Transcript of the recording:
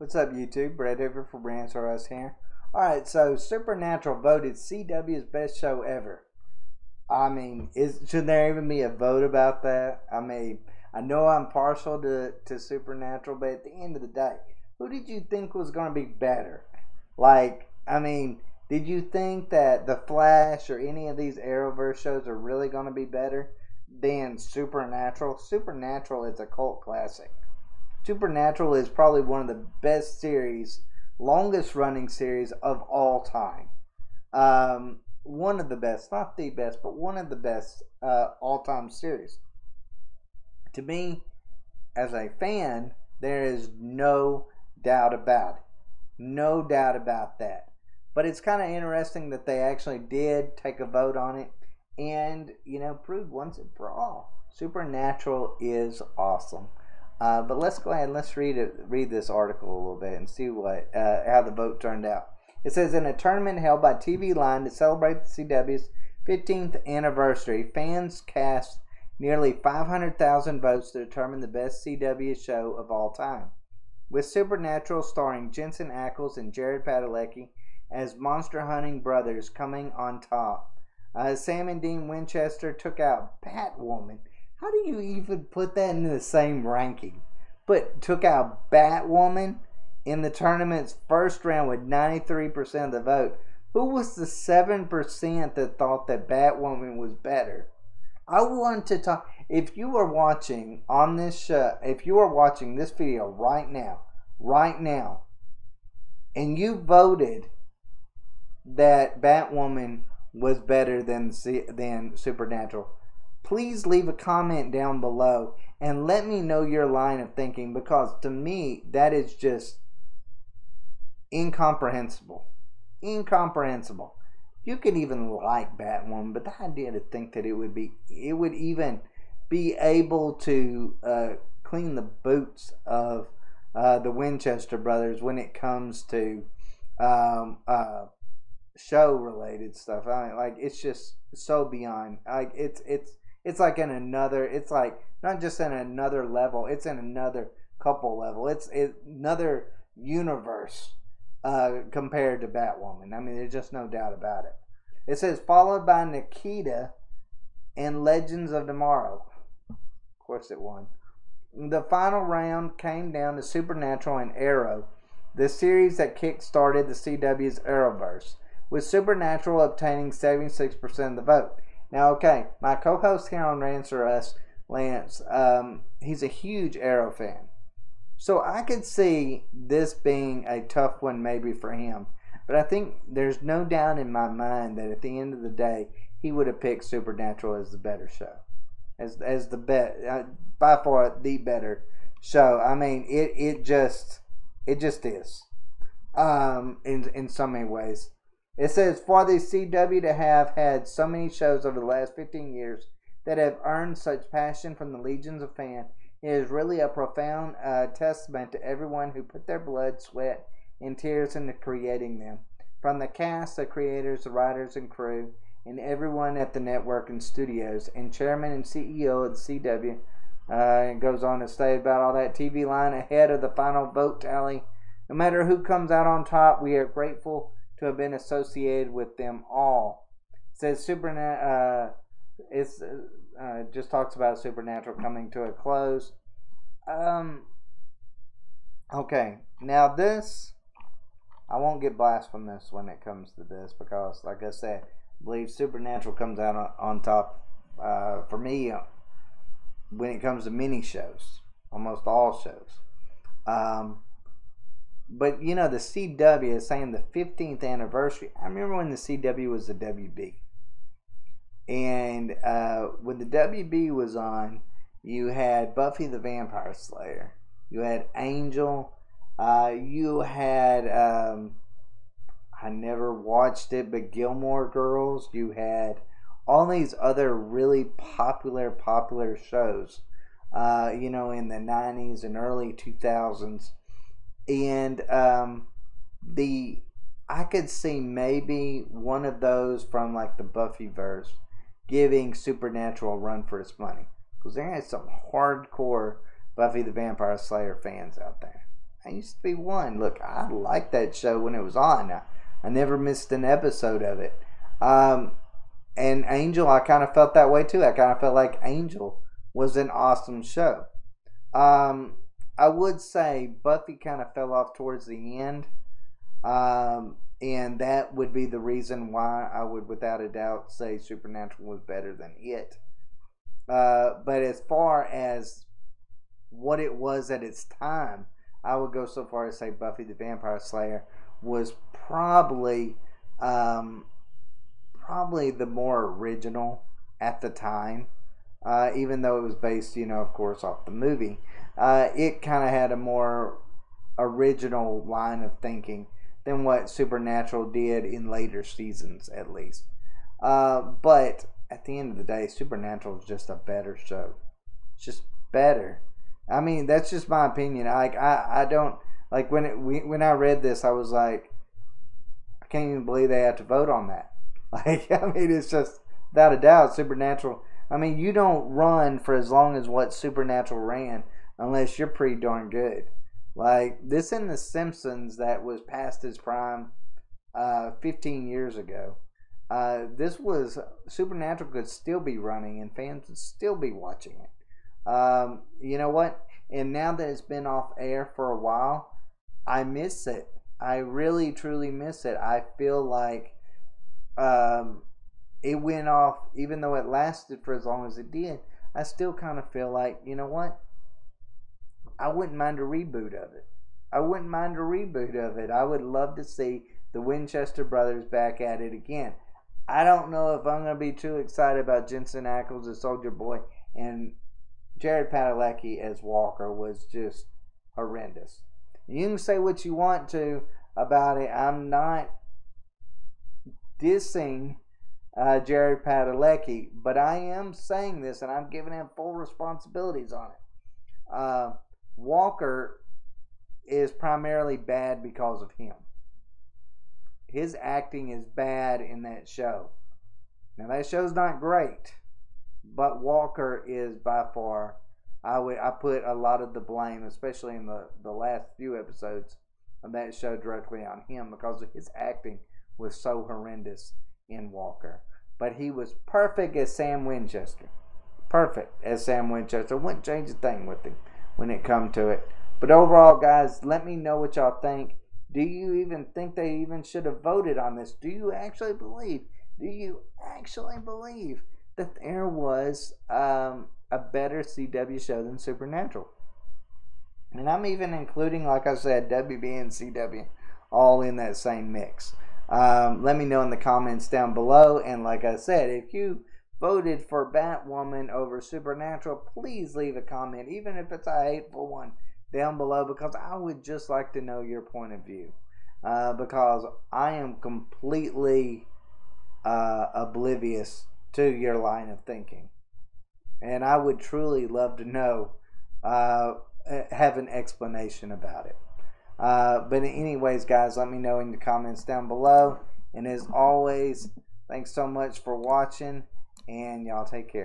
What's up, YouTube? Brett Hoover for Rants here. Alright, so Supernatural voted CW's best show ever. I mean, should there even be a vote about that? I mean, I know I'm partial to Supernatural, but at the end of the day, who did you think was going to be better? Like, I mean, did you think that The Flash or any of these Arrowverse shows are really going to be better than Supernatural? Supernatural is a cult classic. Supernatural is probably one of the best series, longest running series of all time. One of the best, not the best, but one of the best all time series. To me, as a fan, there is no doubt about it. No doubt about that. But it's kind of interesting that they actually did take a vote on it and, proved once and for all, Supernatural is awesome. But let's go ahead and let's read this article a little bit and see how the vote turned out. It says, in a tournament held by TVLine to celebrate the CW's 15th anniversary, fans cast nearly 500,000 votes to determine the best CW show of all time. With Supernatural starring Jensen Ackles and Jared Padalecki as monster hunting brothers coming on top. Sam and Dean Winchester took out Batwoman. How do you even put that into the same ranking? But took out Batwoman in the tournament's first round with 93% of the vote. Who was the 7% that thought that Batwoman was better? I want to talk. If you are watching on this show, if you are watching this video right now, and you voted that Batwoman was better than Supernatural, please leave a comment down below and let me know your line of thinking, because to me that is just incomprehensible. Incomprehensible. You can even like Batwoman, but the idea to think that it would even be able to clean the boots of the Winchester brothers when it comes to show related stuff. I mean, like, it's just so beyond. Like, it's like in another. It's like not just in another level. It's in another couple level. It's another universe compared to Batwoman. I mean, there's just no doubt about it. It says followed by Nikita and Legends of Tomorrow. Of course, it won. The final round came down to Supernatural and Arrow, the series that kick-started the CW's Arrowverse, with Supernatural obtaining 76% of the vote. Now, okay, my co-host here on Rants, Lance, he's a huge Arrow fan. So I could see this being a tough one maybe for him. But I think there's no doubt in my mind that at the end of the day, he would have picked Supernatural as the better show. As the by far the better show. I mean, it just is. In so many ways. It says, for the CW to have had so many shows over the last 15 years that have earned such passion from the legions of fans, it is really a profound testament to everyone who put their blood, sweat, and tears into creating them. From the cast, the creators, the writers and crew, and everyone at the network and studios, and chairman and CEO of the CW. It goes on to say about all that. TVLine ahead of the final vote tally. No matter who comes out on top, we are grateful to have been associated with them all. It says just talks about Supernatural coming to a close. Okay, now this, I won't get blasphemous when it comes to this, because like I said, I believe Supernatural comes out on top for me when it comes to many shows, almost all shows. But the CW is saying the 15th anniversary. I remember when the CW was the WB. And when the WB was on, you had Buffy the Vampire Slayer. You had Angel. You had, I never watched it, but Gilmore Girls. You had all these other really popular shows, in the 90s and early 2000s. And I could see maybe one of those from like the Buffyverse giving Supernatural a run for its money, because there is some hardcore Buffy the Vampire Slayer fans out there. I used to be one. Look, I liked that show when it was on. I never missed an episode of it. And Angel, I kind of felt that way too. I kind of felt like Angel was an awesome show. I would say Buffy kind of fell off towards the end. And that would be the reason why I would, without a doubt, say Supernatural was better than it. But as far as what it was at its time, I would go so far as say Buffy the Vampire Slayer was probably the more original at the time. Even though it was based, of course, off the movie. It kind of had a more original line of thinking than what Supernatural did in later seasons, at least. But at the end of the day, Supernatural is just a better show. It's just better. I mean, that's just my opinion. I don't like when I read this, I was like, I can't even believe they had to vote on that. Like, I mean, it's just without a doubt, Supernatural. I mean, you don't run for as long as what Supernatural ran unless you're pretty darn good. Like, this in The Simpsons that was past its prime 15 years ago. This was, Supernatural could still be running and fans would still be watching it. You know what? And now that it's been off air for a while, I miss it. I really, truly miss it. I feel like it went off, even though it lasted for as long as it did, I still kind of feel like, you know what? I wouldn't mind a reboot of it. I would love to see the Winchester brothers back at it again. I don't know if I'm going to be too excited about Jensen Ackles as Soldier Boy, and Jared Padalecki as Walker was just horrendous. You can say what you want to about it. I'm not dissing Jared Padalecki, but I am saying this, and I'm giving him full responsibilities on it. Walker is primarily bad because of him. His acting is bad in that show. Now, that show's not great, but Walker is by far, I put a lot of the blame, especially in the last few episodes of that show, directly on him because his acting was so horrendous in Walker. But he was perfect as Sam Winchester. Perfect as Sam Winchester. Wouldn't change a thing with him when it come to it. But overall, guys, let me know what y'all think. Do you even think they even should have voted on this? Do you actually believe that there was a better CW show than Supernatural? And I'm even including, like I said, WB and CW all in that same mix. Let me know in the comments down below. And like I said, if you voted for Batwoman over Supernatural, please leave a comment, even if it's a hateful one, down below, because I would just like to know your point of view. Because I am completely oblivious to your line of thinking. And I would truly love to know, have an explanation about it. But anyways, guys, let me know in the comments down below. And as always, thanks so much for watching. And y'all take care.